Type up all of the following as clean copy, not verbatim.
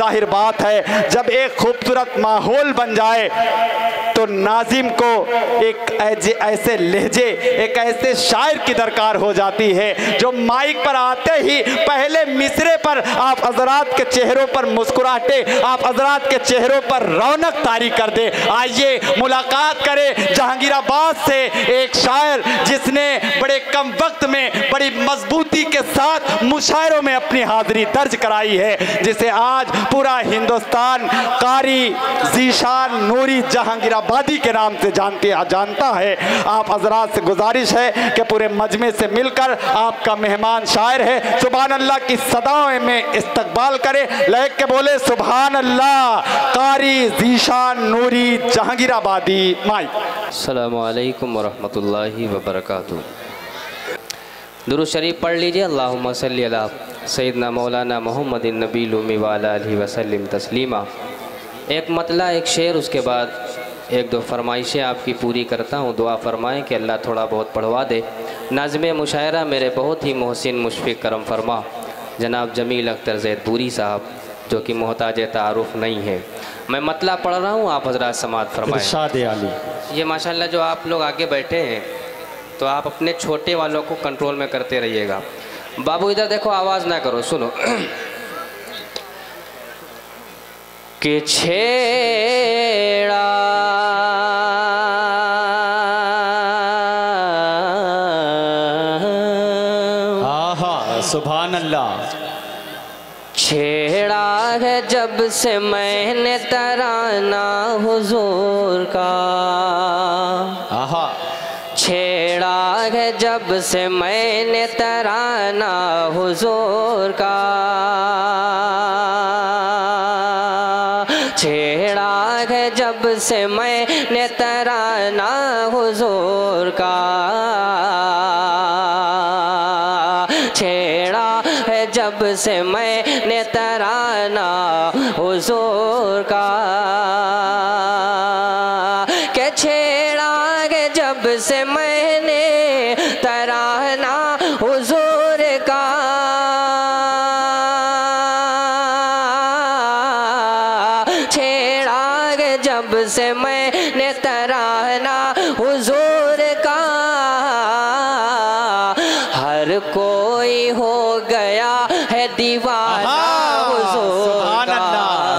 जाहिर बात है जब एक खूबसूरत माहौल बन जाए तो नाजिम को एक ऐसे लहजे, एक ऐसे शायर की दरकार हो जाती है जो माइक पर आते ही पहले मिसरे पर आप हजरात के चेहरों पर मुस्कुराहटे, आप हजरात के चेहरों पर रौनक तारी कर दे। आइए मुलाकात करें जहांगीराबाद से एक शायर जिसने बड़े कम वक्त में बड़ी मजबूती के साथ मुशायरों में अपनी हाजिरी दर्ज कराई है, जिसे आज पूरा हिंदुस्तान कारी ज़ीशान नूरी जहांगीराबादी के नाम से जानता है। आप हजरात से गुजारिश है कि पूरे मजमे से मिलकर आपका मेहमान शायर है, सुभान अल्लाह की सदाओं में इस्तकबाल करे। लहक के बोले सुभान अल्लाह, कारी ज़ीशान नूरी जहांगीराबादी। माई अस्सलामु अलैकुम वरहमतुल्लाहि वबरकातुहू। दुरूद शरीफ पढ़ लीजिए। अल्लाहुम्मा सल्ली अला सय्यदना मौलाना मुहम्मदिन नबील उम्मी व अला आलिहि वसल्लम तस्लीमा। एक मतला, एक शेर, उसके बाद एक दो फरमाइशें आपकी पूरी करता हूँ। दुआ फरमाएँ कि अल्लाह थोड़ा बहुत पढ़वा दे। नाज़िम मुशायरा मेरे बहुत ही मोहसिन मुशफ़िक़ करम फरमा जनाब जमील अख्तर ज़ैदपुरी साहब, जो कि मोहताज तारुफ़ नहीं है। मैं मतला पढ़ रहा हूँ, आप हज़रात समाअत फरमाएं। ये माशाल्लाह जो आप लोग आगे बैठे हैं तो आप अपने छोटे वालों को कंट्रोल में करते रहिएगा। बाबू इधर देखो, आवाज़ ना करो, सुनो। कि छेड़ा सुभान अल्लाह। छेड़ा है जब से मैंने तराना हुजूर का, छेड़ा है जब से मैंने तराना हुजूर का, छेड़ा है जब से मैंने तराना हुजूर का, छेड़ा है जब से मैंने तराना हुजूर का, के छेड़ा है जब से मैंने तराना हुजूर का, छेड़ा है जब से मैंने तराना हुजूर का, हर कोई हो गया है दीवाना हुजूर का।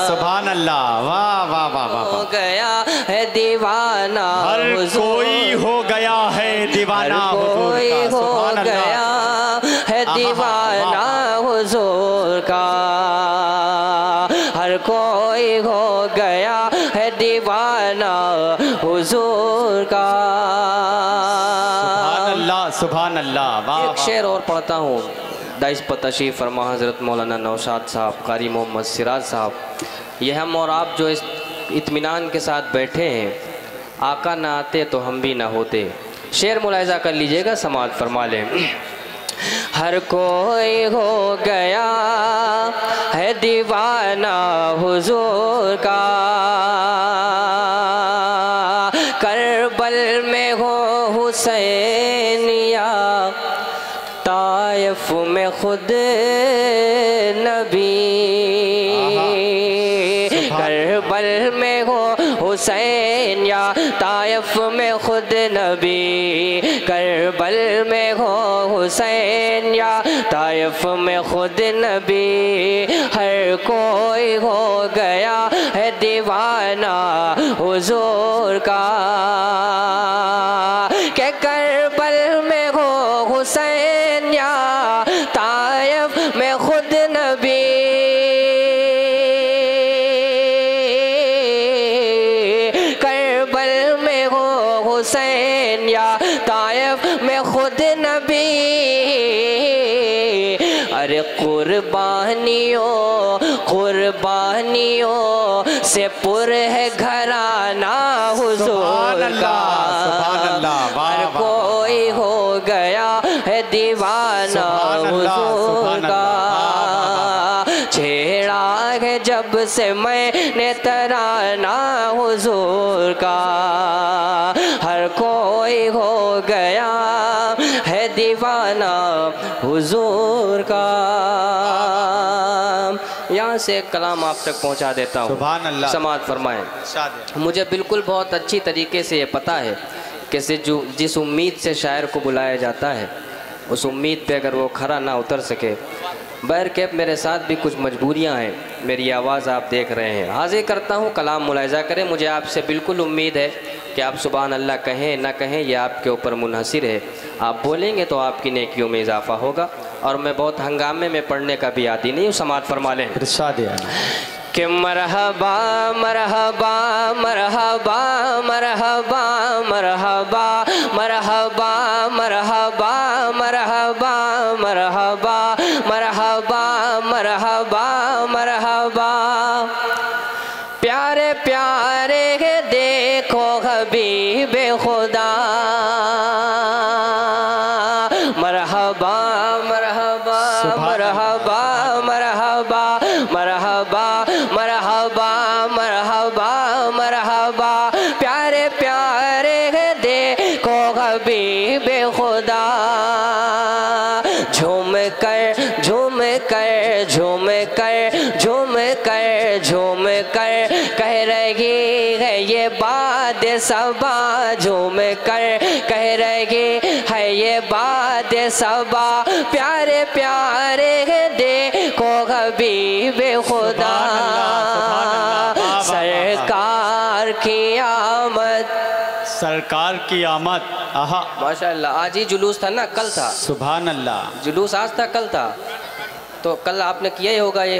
सुभान अल्लाह, वाह वाह वाह वाह। हो गया है दीवाना, हर कोई हो गया है दीवाना, कोई हो गया है दीवाना हुजूर का, हर कोई हो गया है दीवाना हुजूर का। सुभान अल्लाह, सुभान अल्लाह। एक शेर और पढ़ता हूँ। दाइस पर तशरीफ़ फरमा हज़रत मौलाना नौशाद साहब, कारी मोहम्मद सिराज साहब। यह हम और आप जो इस इत्मीनान के साथ बैठे हैं, आका ना आते तो हम भी ना होते। शेर मुलाहिज़ा कर लीजिएगा, समाअत फरमा लें। हर कोई हो गया है दीवाना हुजूर का, करबल में हो हुसैनिया, ताइफ में खुद नबी, करबल में हो हुसैन या ताइफ में खुद नबी, करबल में हो हुसैन या ताइफ में खुद नबी, हर कोई हो गया है दीवाना हुजूर का, के करबल में हो हुसैन या ताइफ में खुद नबी, करबल में हो हुसैन या ताइफ में खुद नबी, अरे कुर्बानियों कुर्बानियों से पुर है घराना हुजूर का, हर कोई हो गया है दीवाना हुजूर का, छेड़ा है जब से मैंने तराना हुजूर का, हर कोई हो गया है दीवाना हुजूर का। यहाँ से एक कलाम आप तक पहुँचा देता हूँ। सुभान अल्लाह। समाअत फरमाएं। मुझे बिल्कुल बहुत अच्छी तरीके से ये पता है कि जिस उम्मीद से शायर को बुलाया जाता है उस उम्मीद पे अगर वो खरा ना उतर सके, बहरकैफ मेरे साथ भी कुछ मजबूरियां हैं। मेरी आवाज़ आप देख रहे हैं, हाजिर करता हूँ, कलाम मुलाहिज़ा करें। मुझे आपसे बिल्कुल उम्मीद है कि आप सुभान अल्लाह कहें ना कहें यह आपके ऊपर मुनहसिर है। आप बोलेंगे तो आपकी नेकियों में इजाफ़ा होगा। और मैं बहुत हंगामे में पढ़ने का भी आदी नहीं हूँ। समाअत फरमा लें कि मरहबा मरहबा मरहबा मरहबा मरहबा मरहबा मरहबा मरहबा मरहबा मरहबा मरहबा मरहबा। प्यारे प्यारे देखो हबीबे खुदा, मरहबा मरहबा मरहबा मरहबा मरहबा मरहबा मरहबा मरहबा। प्यारे प्यारे देखो हबीबे खुदा, झूम कर झूम कर झूम कर झूम कर झूम कर कह रही है ये बात सबा, झूम कर कह रही है ये बात सबा। प्यारे प्यारे देखो हबीबे खुदा, सरकार की आमद, सरकार की आमद। आहा माशाअल्लाह। आज ही जुलूस था ना, कल था? सुभान अल्लाह। जुलूस आज था कल था? तो कल आपने किया ही होगा ये,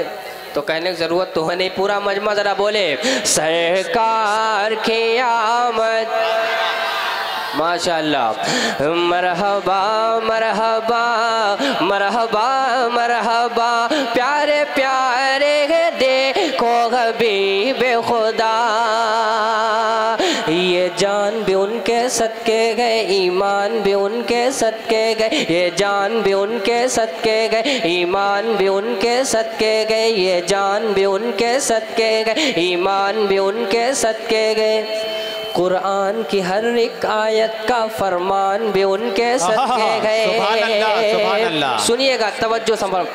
तो कहने की ज़रूरत तो है नहीं। पूरा मजमा ज़रा बोले, सरकार की आमद, माशाअल्लाह। मरहबा मरहबा मरहबा मरहबा। प्यारे प्यारे देखो हबीबे खुदा, ये जान भी उनके सदके गए, ईमान भी उनके सदके गए। ये जान भी उनके सदके गए, ईमान भी उनके सदके गए। ये जान भी उनके सदके गए, ईमान भी उनके सदके गए। कुरान की हर एक आयत का फरमान भी उनके सदके गए। सुनिएगा, तवज्जो संभल।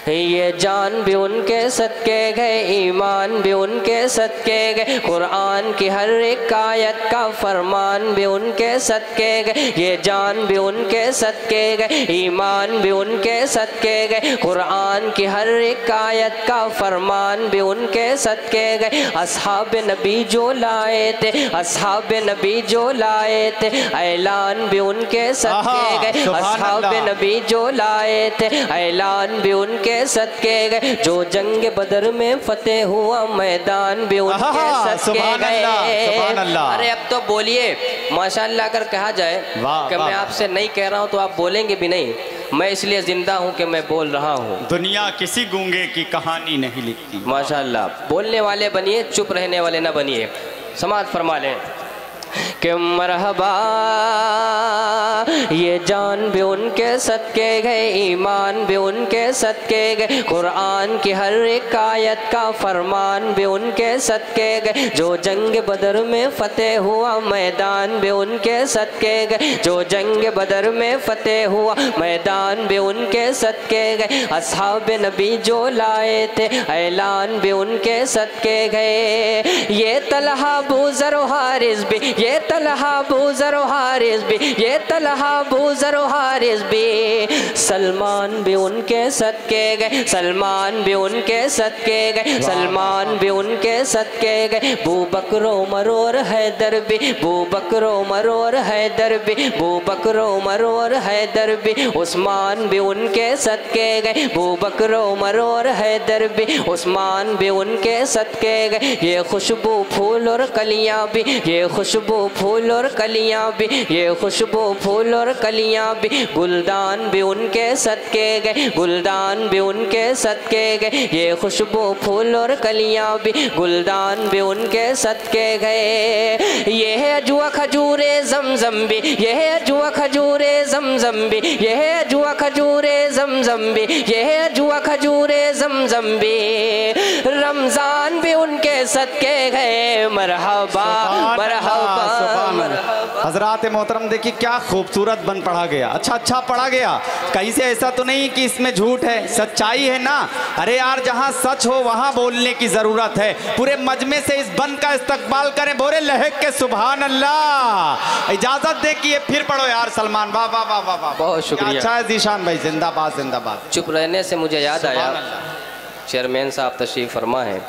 ये जान भी उनके सदके गए, ईमान भी उनके सदके गए। कुरान की हर एक आयत का फरमान भी उनके सदके गए। ये जान भी उनके सदके गए, ईमान भी उनके सदके गए। कुरान की हर एक आयत का फरमान भी उनके सदके गए। अस्हाब नबी जो लाए थे, अस्हाब नबी जो लाए थे, ऐलान भी उनके सदके गए। अस्हाब नबी जो लाए थे, ऐलान भी उनके सदके गए। जो जंग बदर में फतेह हुआ, मैदान भी उनके सदके गए। अरे अब तो बोलिए माशाअल्लाह। अगर कहा जाए कि मैं आपसे नहीं कह रहा हूँ तो आप बोलेंगे भी नहीं। मैं इसलिए जिंदा हूँ कि मैं बोल रहा हूँ। दुनिया किसी गूंगे की कहानी नहीं लिखती। माशाअल्लाह। बोलने वाले बनिए, चुप रहने वाले ना बनिए। समाअत फरमा लें कि मरहबा, ये जान भी उनके सदके गए, ईमान भी उनके सदके गए। कुरान की हर एक आयत का फरमान भी उनके सदके गए। जो जंग बदर में फतेह हुआ, मैदान भी उनके सदके गए। जो जंग बदर में फतेह हुआ, मैदान भी उनके सदके गए। अस्हाब नबी जो लाए थे, ऐलान भी उनके सदके गए। ये तलहा अबू ज़र हारिस भी, ये तलहा अबू ज़र हारिस भी, ये तलहा अबू ज़र हारिस भी। सलमान भी उनके सदके गए, सलमान भी उनके सदके गए। सलमान भी उनके सदके गए। बू बकर उमर और हैदर भी, बू बकर उमर और हैदर भी, बू बकर उमर और हैदर भी। उस्मान भी उनके सदके गए, बू बकर उमर और हैदर भी। उस्मान भी उनके सदके गए। ये खुशबू फूल और कलियाँ भी, ये खुशबू फूल और कलियाँ भी, ये खुशबू फूल और कलियाँ भी। गुलदान भी उनके सदके गए, गुलदान भी उनके सदके गए। ये खुशबू फूल और कलियाँ भी, गुलदान भी उनके सदके गए। ये है अजवा खजूरे जमजम भी, ये है अजवा खजूरे जमजम भी, ये है अजवा खजूरे जमजम भी, ये है अजवा खजूरे जमजम भी। रमजान भी उनके सदके गए। मरहबा मरहबा मरहबा। हजरात मोहतरम देखिए क्या खूबसूरत बन पढ़ा गया। अच्छा पढ़ा गया, कहीं से ऐसा तो नहीं कि इसमें झूठ है, सच्चाई है ना। अरे यार जहाँ सच हो वहाँ बोलने की ज़रूरत है। पूरे मजमे से इस बन का इस्तकबाल करें, बोले लहक के सुभान अल्लाह। इजाज़त दे कि ये फिर पढ़ो यार सलमान। वाह वाह वाह वाह वाह, बहुत शुक्रिया। अच्छा है जीशान भाई, जिंदाबाद जिंदाबाद। चुप रहने से मुझे याद आया, चेयरमैन साहब तशरीफ़ फरमा है।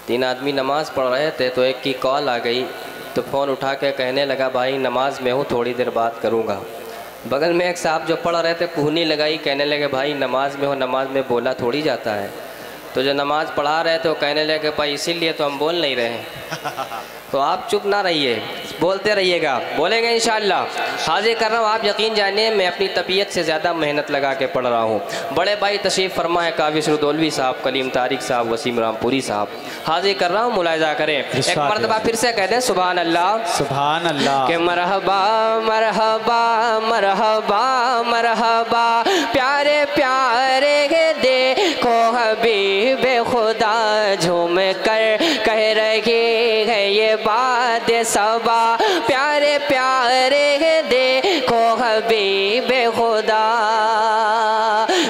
3 आदमी नमाज़ पढ़ रहे थे तो एक की कॉल आ गई, तो फ़ोन उठा के कहने लगा भाई नमाज में हूँ, थोड़ी देर बात करूँगा। बगल में एक साहब जो पढ़ रहे थे कुहनी लगाई, कहने लगे भाई नमाज में हो, नमाज में बोला थोड़ी जाता है। तो जो नमाज पढ़ा रहे थे वो कहने लगे भाई इसीलिए तो हम बोल नहीं रहे हैं। तो आप चुप ना रहिए, बोलते रहिएगा, बोलेंगे इंशाअल्लाह। हाजिर कर रहा हूँ, आप यकीन जानिए मैं अपनी तबीयत से ज़्यादा मेहनत लगा के पढ़ रहा हूँ। बड़े भाई तशरीफ़ फरमा है काविश रुदौलवी साहब, कलीम तारिक साहब, वसीम रामपुरी साहब। हाजिर कर रहा हूँ, मुलाहिज़ा करें। एक मरतबा फिर से कह दें सुभान अल्लाह सुभान अल्लाह। के मरहबा मरहबा मरहबा मरहबा, प्यारे प्यारे देखो हबीबे खुदा, झूम कर कह रही है ये बात सबा, प्यारे प्यारे देखो हबीबे खुदा।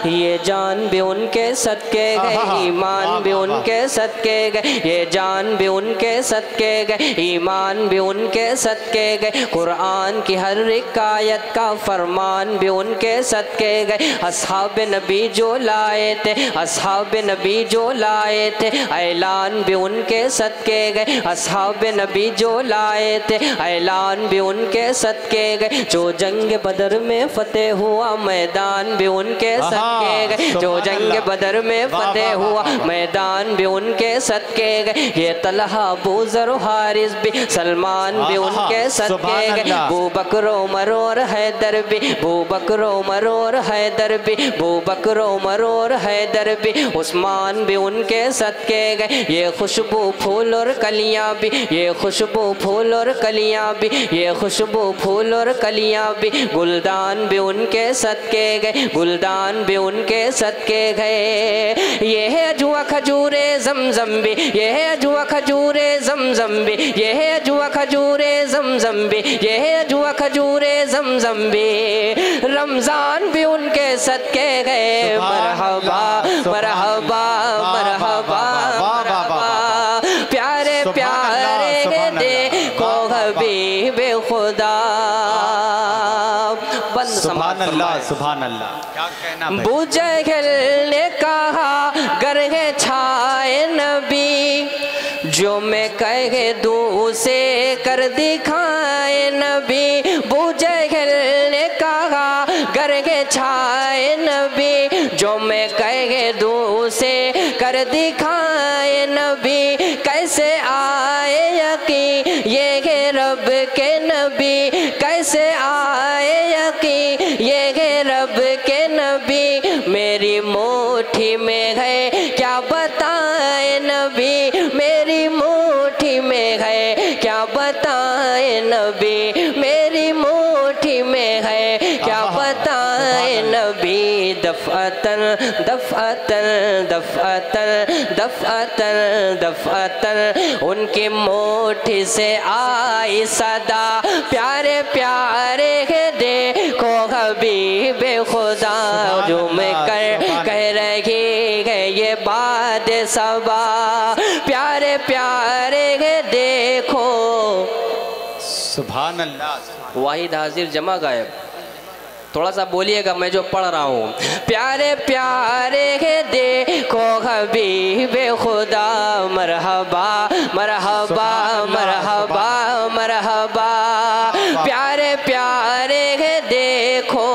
ये जान भी उनके सदके गए, ईमान भी उनके सदके गए, ये जान भी उनके सदके गए, ईमान भी उनके सदके गए। कुरान की हर एक आयत का फरमान भी उनके सदके गए। अस्हाब नबी जो लाए थे, अस्हाब नबी जो लाए थे, ऐलान भी उनके सदके गए। अस्हाब नबी जो लाए थे, ऐलान भी उनके सदके गए। जो जंग बदर में फतेह हुआ, मैदान भी उनके सदके गए। जो जंग बदर में फतेह हुआ, मैदान भी उनके सदके गए। ये तलहा अबू ज़र हारिस भी, सलमान भी उनके सदके गए। अबू बकर उमर और हैदर भी, अबू बकर उमर और हैदर भी, अबू बकर उमर और हैदर भी, उस्मान भी उनके सदके गए। ये खुशबू फूल और कलियाँ भी, ये खुशबू फूल और कलियाँ भी, ये खुशबू फूल और कलियाँ भी, गुलदान भी उनके सदके गए, गुलदान भी उनके सदके गए। ये है अजुआ खजूरे जमजम भी, ये है अजुआ खजूरे जमजम भी, ये है अजुआ खजूरे जमजम भी, ये है अजुआ खजूरे जमजम भी, रमजान भी उनके सदके गए। मरहबा मरहबा मरहबा मरहबा, प्यारे प्यारे देखो हबीबे खुदा। सुभान अल्लाह सुभान अल्लाह। क्या कहना भाई? अबू जहल ने कहा गर है छाए नबी, जो मैं कहे दूँ से कर दिखाए नबी। अबू जहल ने कहा गर है छाए नबी, जो मैं कहे दूँ से कर दिखाए नबी। कैसे आए यकीन ये है रब के नबी, कैसे आए यकीन ये है रब के नबी। मेरी मुट्ठी में है क्या बताए नबी, मेरी मुट्ठी में है क्या बताए नबी, मेरी मुट्ठी में है क्या बताए नबी। दफ़अतन दफ़अतन दफ़अतन दफ़अतन दफ़अतन, उनकी मुट्ठी से आई सदा, प्यारे प्यारे देखो हबीबे खुदा, झूम कर कह रही है ये बात सबा, प्यारे प्यारे देखो। सुभान अल्लाह। वाहिद हाजिर जमा गायब, थोड़ा सा बोलिएगा मैं जो पढ़ रहा हूँ। प्यारे प्यारे देखो हबीबे खुदा, मरहबा मरहबा मरहबा मरहबा, प्यारे प्यारे देखो।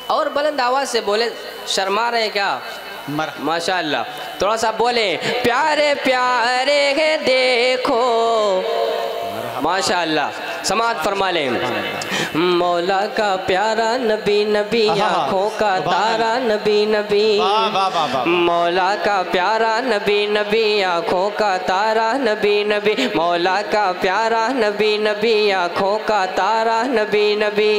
और बुलंद आवाज से बोले, शर्मा रहे हैं क्या? माशाअल्लाह, थोड़ा सा बोले, प्यारे प्यारे देखो। माशाअल्लाह, समात फरमा लें। मौला का प्यारा नबी नबी, आँखों का तारा नबी नबी, मौला का प्यारा नबी नबी, आँखों का तारा नबी नबी, मौला का प्यारा नबी नबी, आँखों का तारा नबी नबी।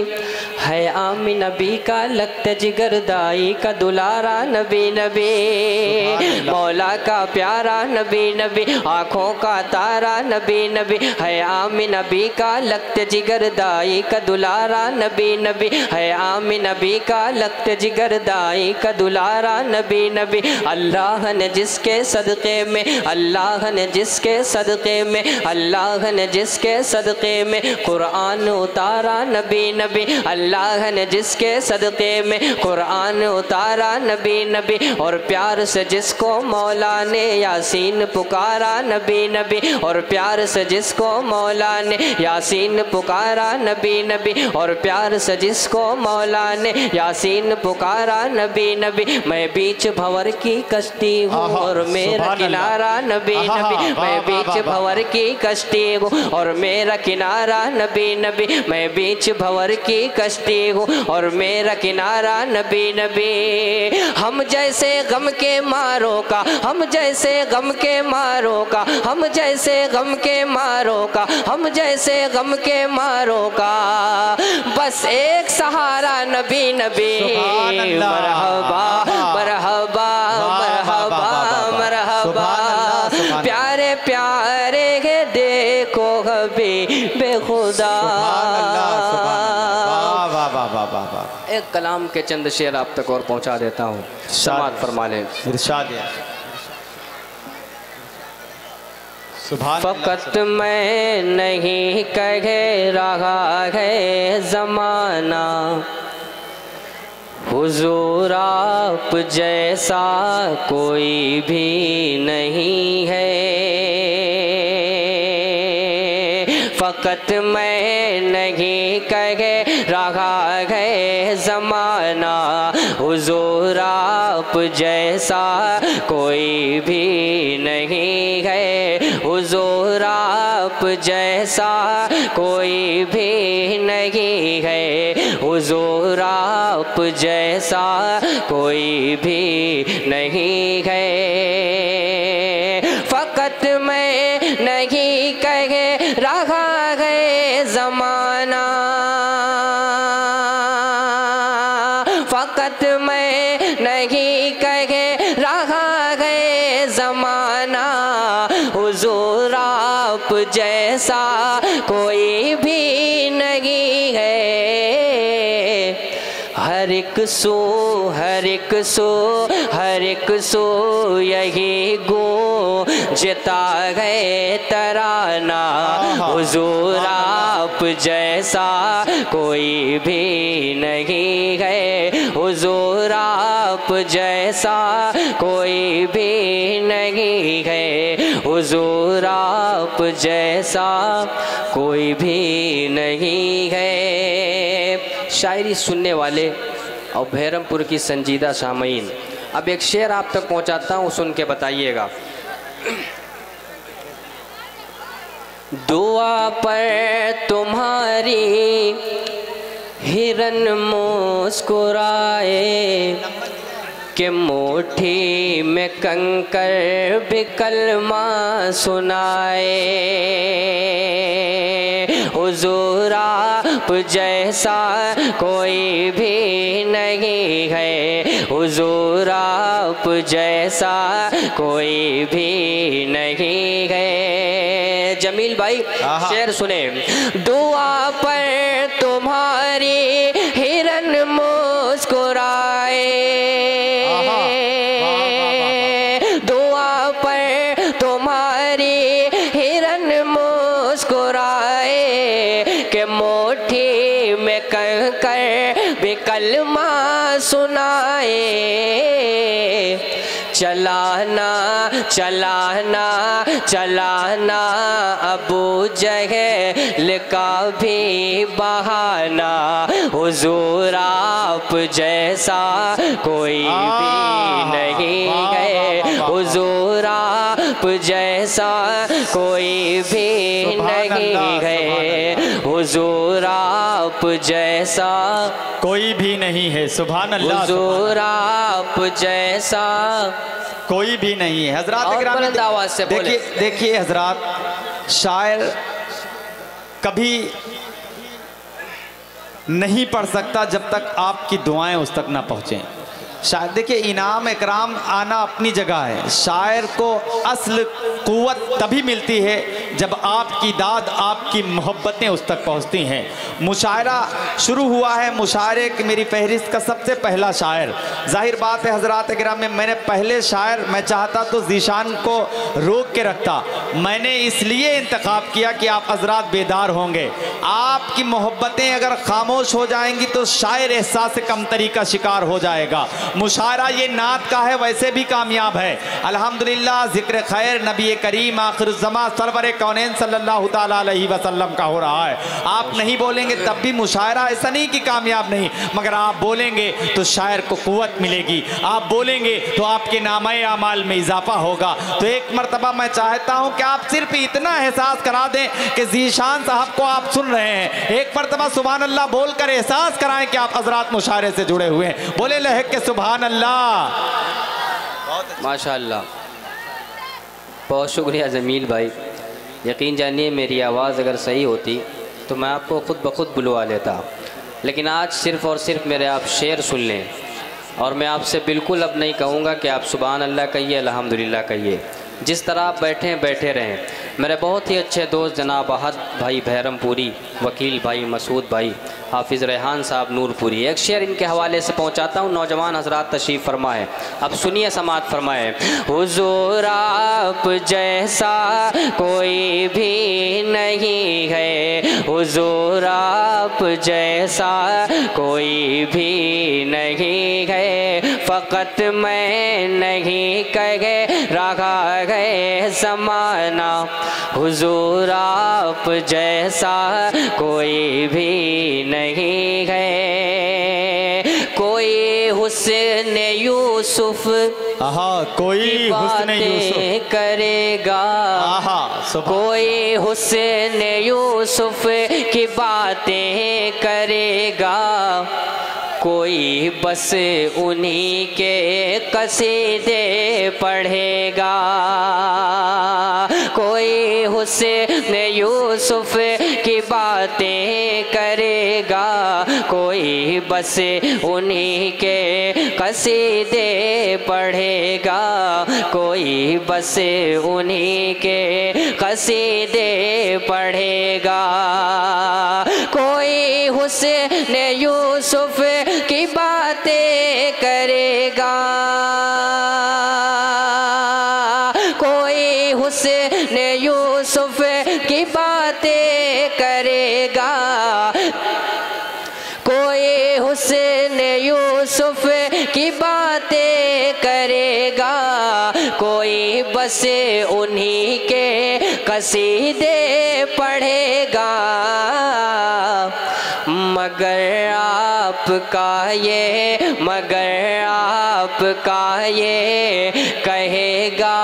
है आमी नबी का लगते जिगर दाई का दुलारा नबी नबी, मौला का प्यारा नबी नबी, आँखों का तारा नबी नबी, है आमी नबी का लगते जिगर दाई का दुलारा नबी नबी, है आमी नबी का लगते जिगर दाई का दुलारा नबी नबी। अल्लाह ने जिसके सदक़े में, अल्लाह ने जिसके सदक़े में, अल्लाह ने जिसके सदक़े में कुरान उतारा नबी नबी, अल्लाह ने जिसके सदक़े में कुरान उतारा नबी नबी, और प्यार से जिसको मौला ने यासीन पुकारा नबी नबी, और प्यार से जिसको मौला ने यासीन पुकारा नबी नबी, और प्यार से जिसको मौला ने यासीन पुकारा नबी नबी। मैं बीच भंवर की कश्ती हूँ और मेरा किनारा नबी नबी, मैं बीच भंवर की कश्ती हूँ और मेरा किनारा नबी नबी, मैं बीच भंवर की कश्ती हूँ और मेरा किनारा नबी नबी। हम जैसे गम के मारों का, हम जैसे गम के मारों का, हम जैसे गम के मारों का, हम जैसे गम के मारों का, बस एक सहारा नबी नबी। मरहबा मरहबा मरहबा मरहबा, प्यारे प्यारे के देखो हबीबे खुदा। एक कलाम के चंद शेर आप तक और पहुंचा देता हूँ, समात फरमा लें। इरशाद है। फ़कत मैं नहीं कह रहा है ज़माना, हुजूर आप जैसा कोई भी नहीं है। फ़कत मैं नहीं कह रहा है ज़माना, हुजूर आप जैसा कोई भी नहीं है, हुजूर आप जैसा कोई भी नहीं है, हुजूर आप जैसा कोई भी नहीं है। फ़कत मैं नहीं कह रहा है ज़माना, फ़कत मैं नहीं कह रहा है ज़माना, हुजूर आप जैसा कोई भी नहीं है। हर एक सो हर एक सो हर एक सो यही गूंजता है तराना, हुजूर आप जैसा कोई भी नहीं है, हुजूर आप जैसा कोई भी नहीं है, हुजूर आप जैसा कोई भी नहीं है। शायरी सुनने वाले और बहरमपुर की संजीदा सामीन, अब एक शेर आप तक पहुंचाता हूँ, सुन के बताइएगा। दुआ पर तुम्हारी हिरन मुस्कुराए, कि मुट्ठी में कंकर भी कलमा सुनाए, हुजूर आप जैसा कोई भी नहीं है, हुजूर आप जैसा कोई भी नहीं है। जमील भाई शेर सुने। दुआ पर तुम्हारी हिरन मुस्कुराए, दुआ पर तुम्हारी हिरन मुस्कुराए, के मुट्ठी में कंकर भी कलमा सुनाए। चलाना चलाना चलाना अबू जहल का भी बहाना, हुजूर आप जैसा कोई भी नहीं है, हुजूर आप जैसा कोई भी नहीं है, हुजूर आप जैसा कोई भी नहीं है। सुभान अल्लाह। हुजूर आप जैसा कोई भी नहीं है। हजरात आवाज से बोले। देखिए हजरात, शायर कभी नहीं पढ़ सकता जब तक आपकी दुआएं उस तक ना पहुँचें। शायर देखिए, इनाम इकराम आना अपनी जगह है, शायर को असल क़ुव्वत तभी मिलती है जब आपकी दाद, आपकी मोहब्बतें उस तक पहुंचती हैं। मुशायरा शुरू हुआ है, मुशायरे की मेरी फहरिस्त का सबसे पहला शायर, जाहिर बात है हज़रात किराम में मैंने पहले शायर मैं चाहता तो ज़ीशान को रोक के रखता, मैंने इसलिए इंतखाब किया कि आप हज़रात बेदार होंगे। आपकी मोहब्बतें अगर खामोश हो जाएंगी तो शायर एहसास कमतरी का शिकार हो जाएगा। मुशायरा ये नात का है, वैसे भी कामयाब है अल्हम्दुलिल्लाह। ज़िक्र खैर नबी करीम आखिरुज़्ज़मा सरवर कौनैन सल्लल्लाहु ताला अलैहि वसल्लम का हो रहा है। आप नहीं बोलेंगे तब भी मुशायरा ऐसा नहीं कि कामयाब नहीं, मगर आप बोलेंगे तो शायर को क़ुव्वत मिलेगी, आप बोलेंगे तो आपके नामे आमाल में इजाफा होगा। तो एक मरतबा मैं चाहता हूँ कि आप सिर्फ इतना एहसास करा दें कि ज़ीशान साहब को आप सुन रहे हैं, एक मरतबा सुभान अल्लाह बोल कर एहसास कराएं कि आप हज़रात मुशायरे से जुड़े हुए हैं। बोले लहक के सुभान अल्लाह। माशाअल्लाह, बहुत शुक्रिया जमील भाई। यकीन जानिए मेरी आवाज़ अगर सही होती तो मैं आपको ख़ुद ब खुद बुलवा लेता, लेकिन आज सिर्फ़ और सिर्फ मेरे आप शेर सुन लें। और मैं आपसे बिल्कुल अब नहीं कहूँगा कि आप सुभान अल्लाह कहिए, अल्हम्दुलिल्लाह कहिए। जिस तरह आप बैठे बैठे रहें। मेरे बहुत ही अच्छे दोस्त जनाब अहद भाई बहरमपुरी, वकील भाई मसूद भाई, हाफिज़ रेहान साहब नूरपुरी, एक शेर इनके हवाले से पहुंचाता हूं। नौजवान हजरात तशरीफ़ फरमाए, अब सुनिए समात फरमाए। हुजूर आप जैसा कोई भी नहीं है, हुजूर आप जैसा कोई भी नहीं है, फ़कत मैं नहीं कहे रहा है ज़माना, हुजूर आप जैसा कोई भी नहीं है। कोई हुस्न यूसुफ कोई हुस्न यूसुफ करेगा, कोई हुस्न यूसुफ की बातें करेगा, कोई बस उन्हीं के कसीदे पढ़ेगा, कोई हुस्न यूसुफ की बातें करेगा, कोई बस उन्हीं के कसीदे पढ़ेगा, कोई बस उन्हीं के कसीदे पढ़ेगा, कोई हुस्न यूसुफ की बातें करेगा, कोई हुस्न यूसुफ की बातें करेगा, कोई हुस्न यूसुफ की बातें करेगा, कोई बस उन्हीं के कसीदे पढ़ेगा, मगर आपका ये कहेगा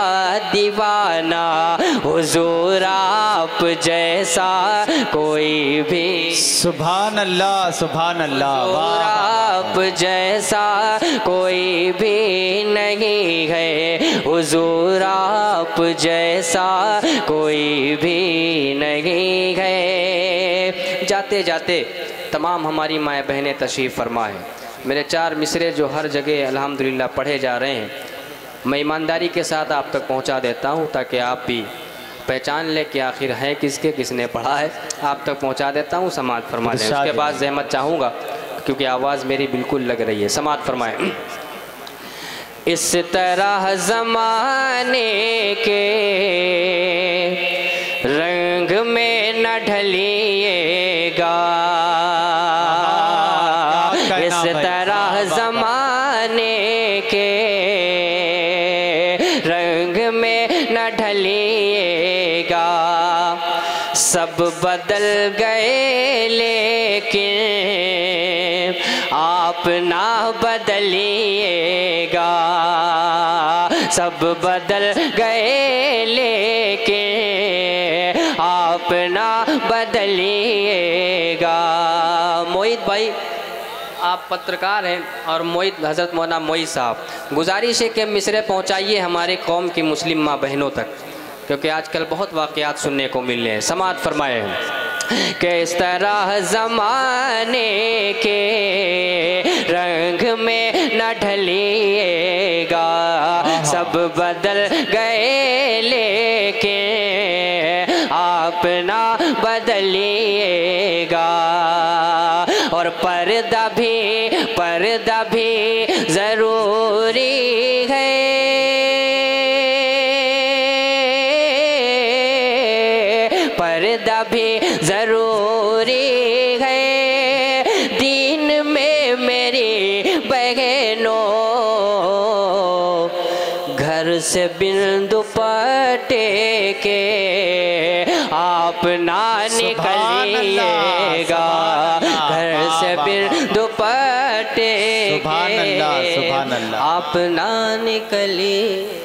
दीवाना, हुजूर आप जैसा कोई भी, सुभान अल्लाह सुभान अल्लाह, हुजूर आप जैसा कोई भी नहीं है, हुजूर आप जैसा कोई भी नहीं है। जाते जाते तमाम हमारी माएँ बहनें तशरीफ़ फरमा है। मेरे 4 मिसरे जो हर जगह अल्हम्दुलिल्लाह पढ़े जा रहे हैं, मैं ईमानदारी के साथ आप तक पहुंचा देता हूं ताकि आप भी पहचान लें कि आखिर है किसने पढ़ा है। आप तक पहुंचा देता हूं, समात फरमा दें। उसके बाद ज़हमत चाहूँगा क्योंकि आवाज़ मेरी बिल्कुल लग रही है। समात फरमाएँ। इस तरह ज़माने के रंग में न ढलिएगा, इस तरह ज़माने के रंग में न ढलिएगा, सब बदल गए लेकिन आप ना बदलिएगा, सब बदल गए लेकिन आप ना बदलिएगा। मोहित भाई आप पत्रकार हैं और मोहित हज़रत मौलाना मोहित साहब, गुजारिश है कि मिसरे पहुंचाइए हमारे कौम की मुस्लिम माँ बहनों तक, क्योंकि आजकल बहुत वाक़यात सुनने को मिल रहे हैं। समात फरमाए। किस तरह ज़माने के रंग में न ढलिएगा, सब बदल गए लेकिन आप ना बदलिएगा। और पर्दा भी ज़रूरी है, पर्दा भी ज़रूरी है दीन में मेरी बहनों। घर से बिन दुपट्टे के आप ना निकलिएगा, घर से बिन दुपट्टे के आप ना निकलिए।